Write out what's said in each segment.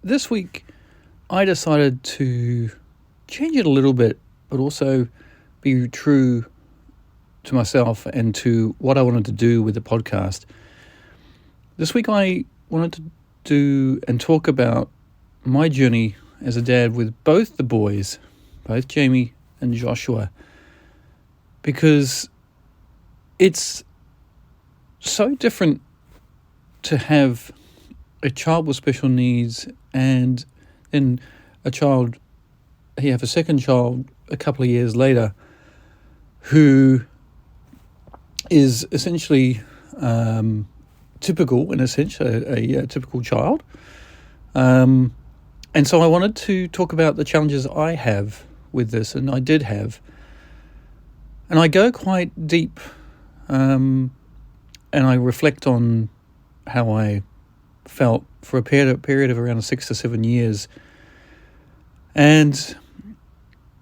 this week I decided to change it a little bit, but also be true to myself and to what I wanted to do with the podcast. This week I wanted to do and talk about my journey as a dad with both the boys, both Jamie and Joshua, because it's so different to have a child with special needs and then you have a second child a couple of years later who is essentially typical, in a sense, a typical child. And so I wanted to talk about the challenges I have with this, and I did have. And I go quite deep, and I reflect on how I felt for a period of around 6 to 7 years. And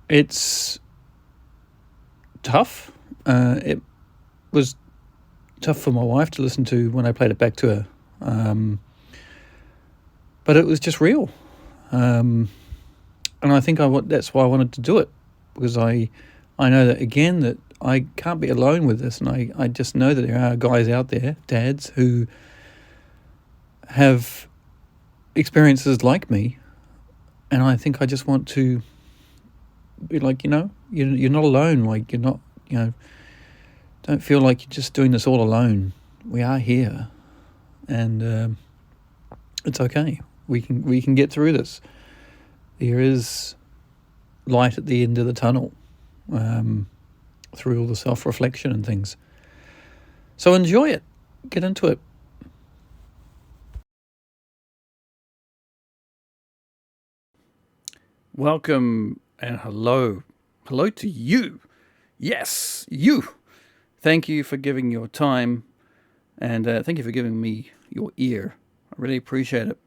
it's tough. It was tough for my wife to listen to when I played it back to her. But it was just real. And I think that's why I wanted to do it, because I know that, again, that I can't be alone with this, and I just know that there are guys out there, dads, who have experiences like me, and I think I just want to be like, you're not alone. Like, you're not, don't feel like you're just doing this all alone. We are here, and it's okay. We can get through this. There is light at the end of the tunnel, through all the self-reflection and things. So enjoy it. Get into it. Welcome and hello. Hello to you. Yes, you. Thank you for giving your time, and thank you for giving me your ear. I really appreciate it.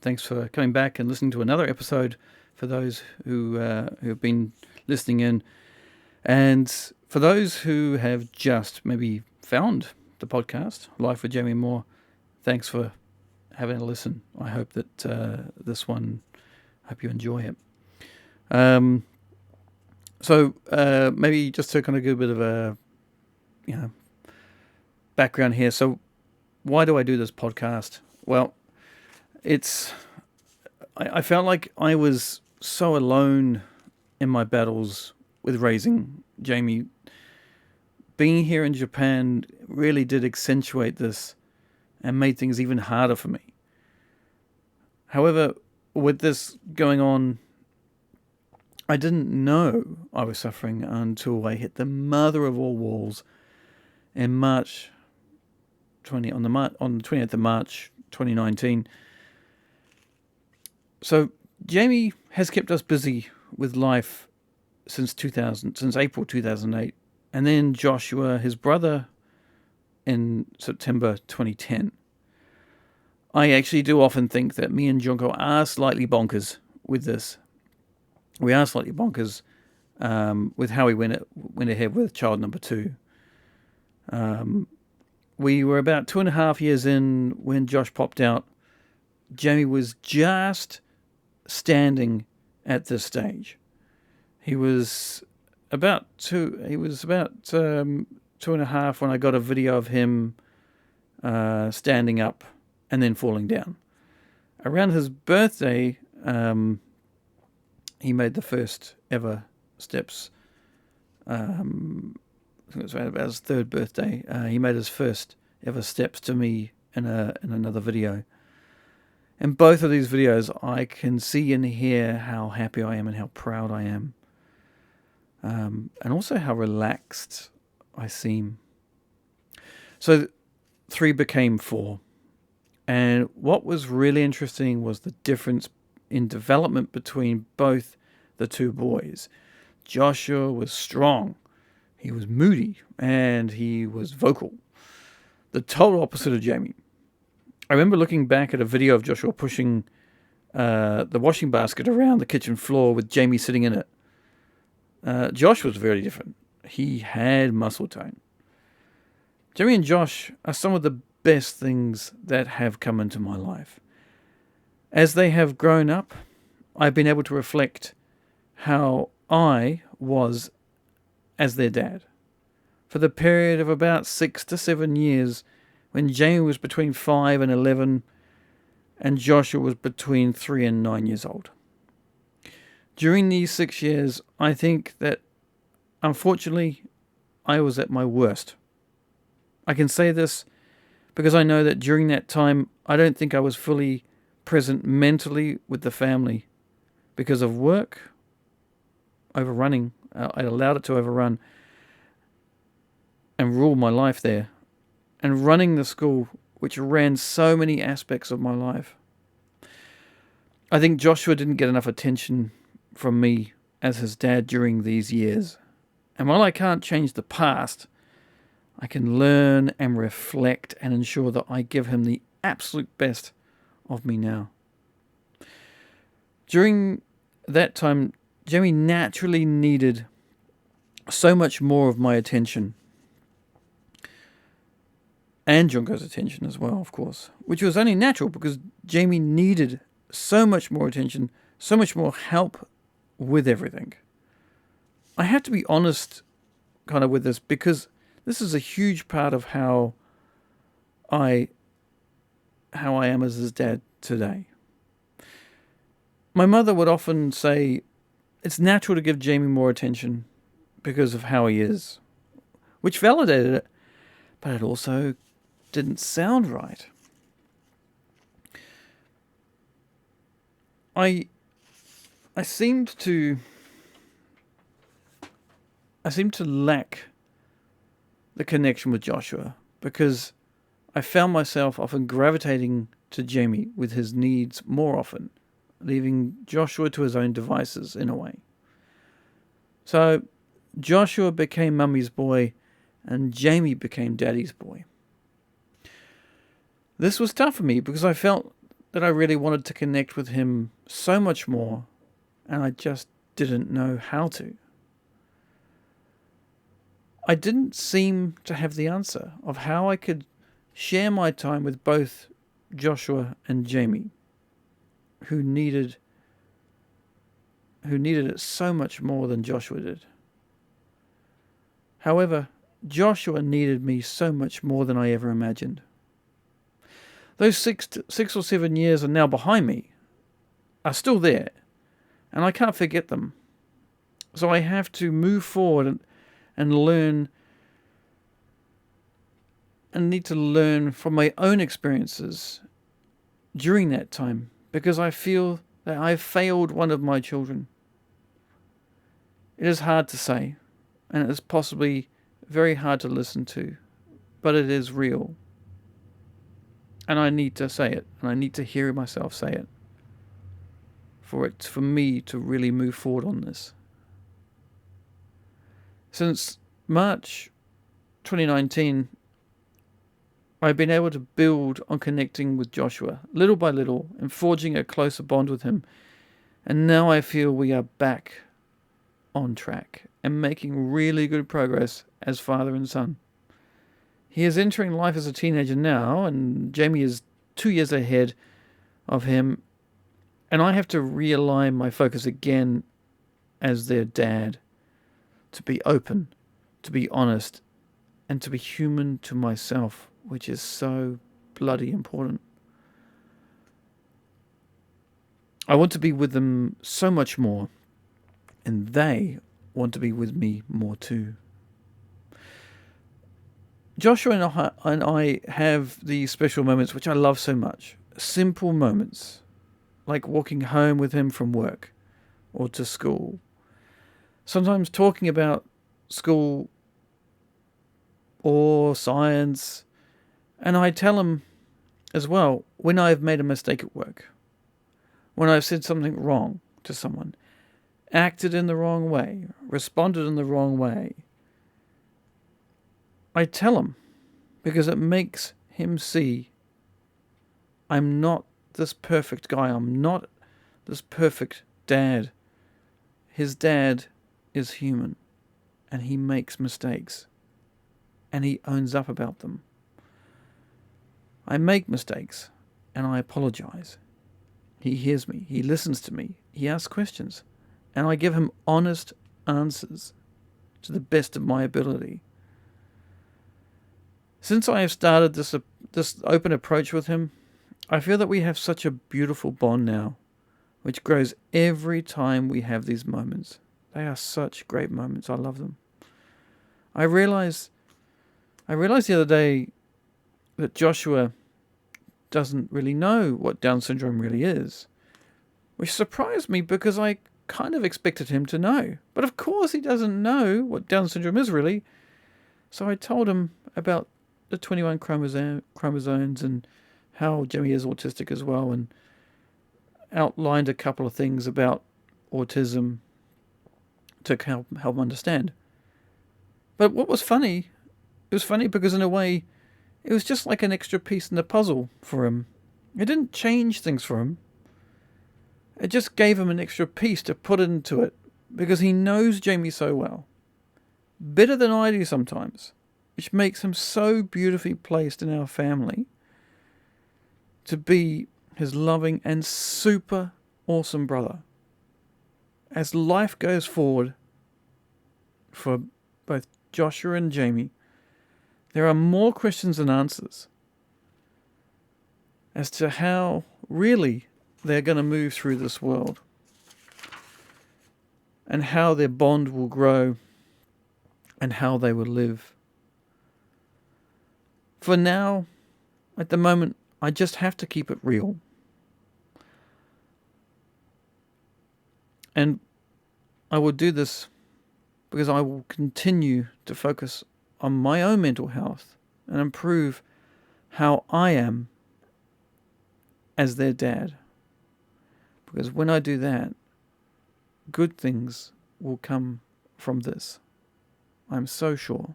Thanks for coming back and listening to another episode for those who have been listening in. And for those who have just maybe found the podcast, Life with Jamie Moore, thanks for having a listen. I hope that this one, I hope you enjoy it. So maybe just to kind of give a bit of a background here. So why do I do this podcast? Well, I felt like I was so alone in my battles with raising Jamie. Being here in Japan really did accentuate this and made things even harder for me. However, with this going on, I didn't know I was suffering until I hit the mother of all walls in on the 20th of March 2019. So Jamie has kept us busy with life since April 2008, and then Joshua, his brother, in September 2010. I actually do often think that me and Junko are slightly bonkers with this. We are slightly bonkers with how we went ahead with child number 2. We were about 2.5 years in when Josh popped out. Jamie was just standing at this stage. He was about 2.5 when I got a video of him standing up and then falling down. Around his birthday, he made the first ever steps. I think it was about his 3rd birthday. He made his first ever steps to me in another video. In both of these videos, I can see and hear how happy I am and how proud I am. And also how relaxed I seem. So 3 became 4. And what was really interesting was the difference in development between both the 2 boys. Joshua was strong, he was moody, and he was vocal. The total opposite of Jamie. I remember looking back at a video of Joshua pushing the washing basket around the kitchen floor with Jamie sitting in it. Josh was very different. He had muscle tone. Jamie and Josh are some of the best things that have come into my life. As they have grown up, I've been able to reflect how I was as their dad. For the period of about 6 to 7 years, when Jamie was between 5 and 11 and Joshua was between 3 and 9 years old. During these 6 years, I think that, unfortunately, I was at my worst. I can say this because I know that during that time, I don't think I was fully present mentally with the family because of work, overrunning. I allowed it to overrun and rule my life there, and running the school, which ran so many aspects of my life. I think Joshua didn't get enough attention from me as his dad during these years. And while I can't change the past, I can learn and reflect and ensure that I give him the absolute best of me now. During that time, Jamie naturally needed so much more of my attention. And Junko's attention as well, of course. Which was only natural because Jamie needed so much more attention, so much more help with everything. I have to be honest kind of with this because this is a huge part of how I am as his dad today. My mother would often say it's natural to give Jamie more attention because of how he is, which validated it, but it also didn't sound right. I seemed to lack the connection with Joshua because I found myself often gravitating to Jamie with his needs more often, leaving Joshua to his own devices in a way. So Joshua became Mummy's boy and Jamie became Daddy's boy. This was tough for me because I felt that I really wanted to connect with him so much more, and I just didn't know how to. I didn't seem to have the answer of how I could share my time with both Joshua and Jamie, who needed it so much more than Joshua did. However, Joshua needed me so much more than I ever imagined. Those 6 or 7 years are now behind me, are still there, and I can't forget them. So I have to move forward and learn, and need to learn from my own experiences during that time, because I feel that I've failed one of my children. It is hard to say, and it is possibly very hard to listen to, but it is real. And I need to say it, and I need to hear myself say it for me to really move forward on this. Since March 2019, I've been able to build on connecting with Joshua, little by little, and forging a closer bond with him. And now I feel we are back on track and making really good progress as father and son. He is entering life as a teenager now, and Jamie is 2 years ahead of him, and I have to realign my focus again as their dad, to be open, to be honest, and to be human to myself, which is so bloody important. I want to be with them so much more, and they want to be with me more too. Joshua and I have these special moments which I love so much. Simple moments, like walking home with him from work or to school. Sometimes talking about school or science. And I tell him as well when I've made a mistake at work, when I've said something wrong to someone, acted in the wrong way, responded in the wrong way. I tell him because it makes him see I'm not this perfect guy. I'm not this perfect dad. His dad is human and he makes mistakes and he owns up about them. I make mistakes and I apologize. He hears me. He listens to me. He asks questions. And I give him honest answers to the best of my ability. Since I have started this open approach with him, I feel that we have such a beautiful bond now, which grows every time we have these moments. They are such great moments. I love them. I realized the other day that Joshua doesn't really know what Down syndrome really is, which surprised me because I kind of expected him to know. But of course he doesn't know what Down syndrome is really. So I told him about the 21 chromosomes and how Jimmy is autistic as well, and outlined a couple of things about autism to help him understand. But what was funny, it was funny because in a way, it was just like an extra piece in the puzzle for him. It didn't change things for him. It just gave him an extra piece to put into it because he knows Jamie so well. Better than I do sometimes, which makes him so beautifully placed in our family to be his loving and super awesome brother. As life goes forward for both Joshua and Jamie, there are more questions than answers as to how really they're going to move through this world and how their bond will grow and how they will live. For now, at the moment, I just have to keep it real. And I will do this because I will continue to focus on my own mental health and improve how I am as their dad. Because when I do that, good things will come from this. I'm so sure.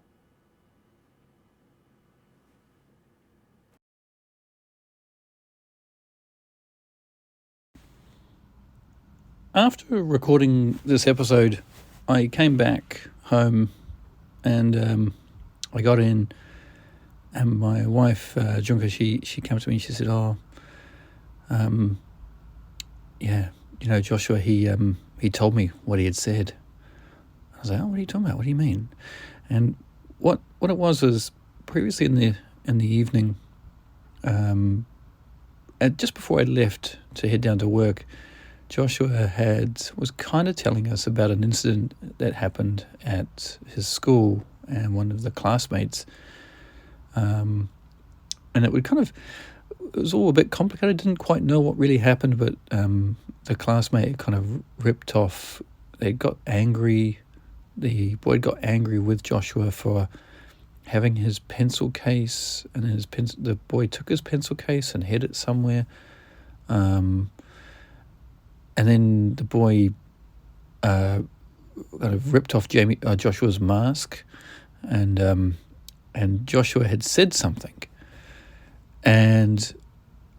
After recording this episode, I came back home and I got in, and my wife, Junka, she came to me and she said, yeah, Joshua, he told me what he had said. I was like, what are you talking about? What do you mean? And what it was previously in the evening, just before I left to head down to work, Joshua was kind of telling us about an incident that happened at his school and one of the classmates. And it was all a bit complicated. Didn't quite know what really happened, but the classmate kind of ripped off. They got angry. The boy got angry with Joshua for having his pencil case, and the boy took his pencil case and hid it somewhere. And then the boy kind of ripped off Joshua's mask, and Joshua had said something, and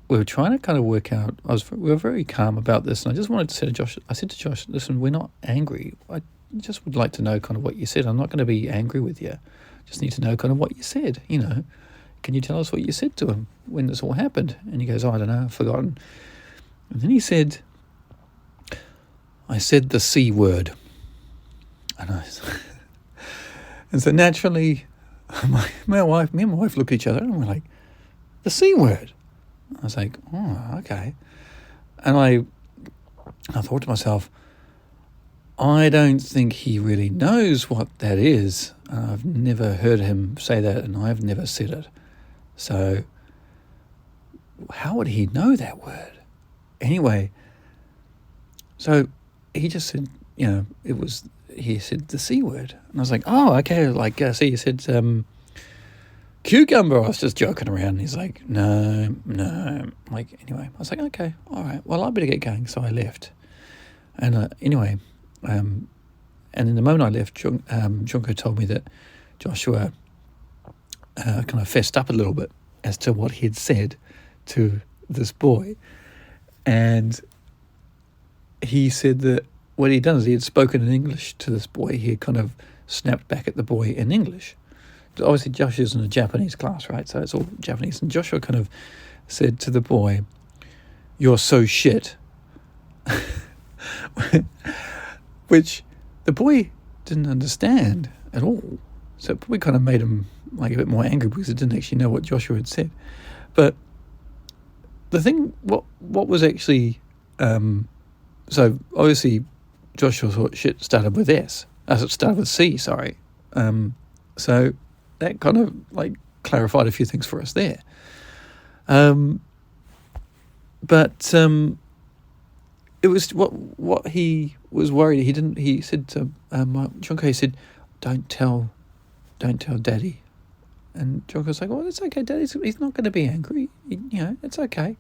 we were trying to kind of work out. We were very calm about this, and I just wanted to say to Josh. I said to Josh, "Listen, we're not angry. I just would like to know kind of what you said. I'm not going to be angry with you. Just need to know kind of what you said. Can you tell us what you said to him when this all happened?" And he goes, "I don't know, I've forgotten." And then he said, "I said the C word." And so naturally, me and my wife look at each other and we're like, "The C word?" I was like, "Oh, okay." And I thought to myself, I don't think he really knows what that is. I've never heard him say that, and I've never said it. So how would he know that word? Anyway, so he just said, he said the C word. And I was like, "Oh, okay." See, he said cucumber. I was just joking around. And he's like, no. Anyway, I was like, "Okay, all right. Well, I better get going." So I left. And anyway, and in the moment I left, Junko told me that Joshua kind of fessed up a little bit as to what he had said to this boy. And he said that what he'd done is he had spoken in English to this boy. He had kind of snapped back at the boy in English. Obviously, Josh is in a Japanese class, right? So it's all Japanese. And Joshua kind of said to the boy, "You're so shit," which the boy didn't understand at all. So it probably kind of made him like a bit more angry because he didn't actually know what Joshua had said. But the thing, what was actually, so obviously Joshua thought shit started with S. It started with C, sorry. So that kind of like clarified a few things for us there. But it was what he was worried. He said to Junko, he said, don't tell Daddy. And Junko's like, well, it's okay, Daddy. He's not going to be angry. It's okay.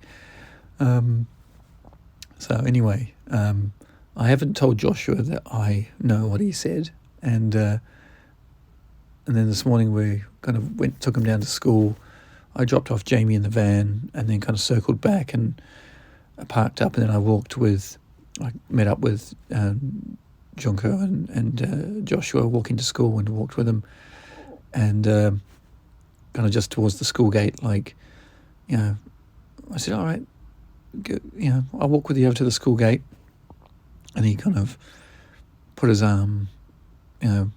So anyway, I haven't told Joshua that I know what he said, and then this morning we kind of took him down to school. I dropped off Jamie in the van, and then kind of circled back and parked up, and then I met up with Junko and Joshua walking to school, and walked with him, and kind of just towards the school gate, I said, all right, I'll walk with you over to the school gate. And he kind of put his arm, put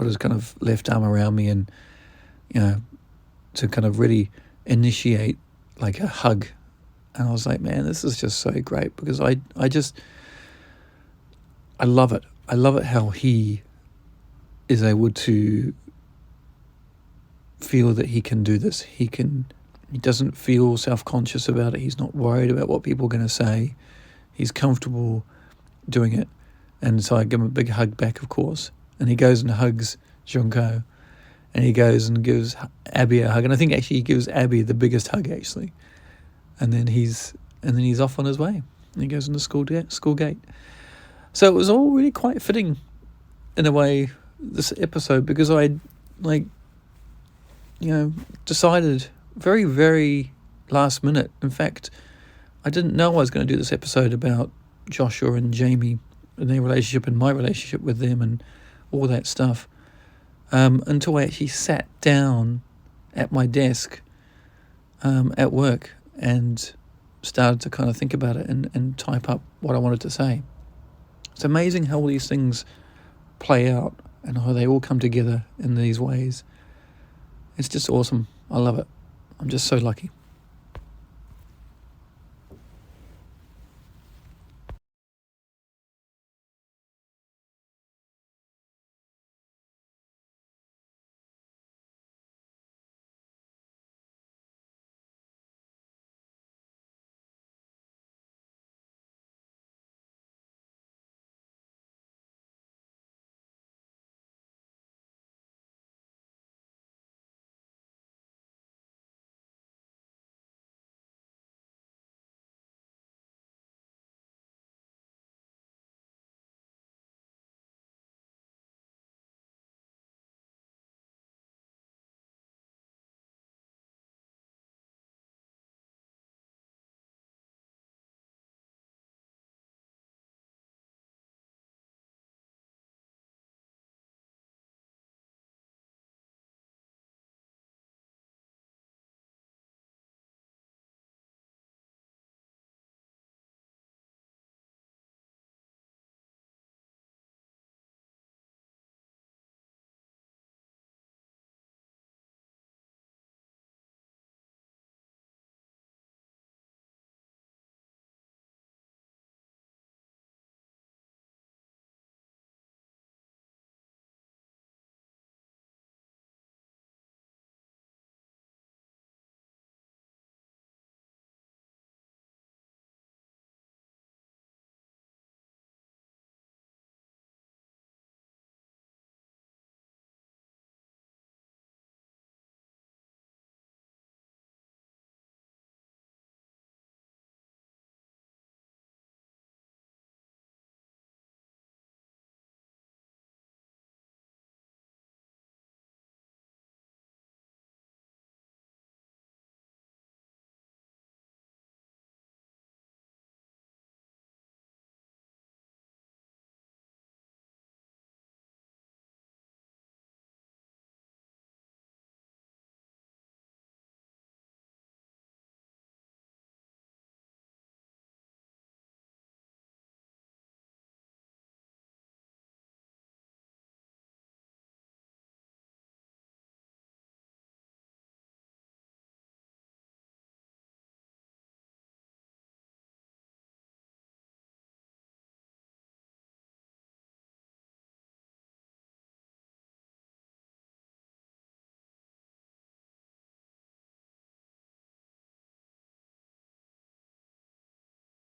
his kind of left arm around me, and to kind of really initiate like a hug. And I was like, man, this is just so great, because I love it. I love it how he is able to feel that he can do this. He doesn't feel self-conscious about it. He's not worried about what people are going to say. He's comfortable doing it. And so I give him a big hug back, of course. And he goes and hugs Junko. And he goes and gives Abby a hug. And I think actually he gives Abby the biggest hug, actually. And then he's off on his way. And he goes in the school gate. So it was all really quite fitting, in a way, this episode, because I decided very, very last minute. In fact, I didn't know I was going to do this episode about Joshua and Jamie and their relationship and my relationship with them and all that stuff, until I actually sat down at my desk at work and started to kind of think about it and type up what I wanted to say. It's amazing how all these things play out and how they all come together in these ways. It's just awesome. I love it. I'm just so lucky.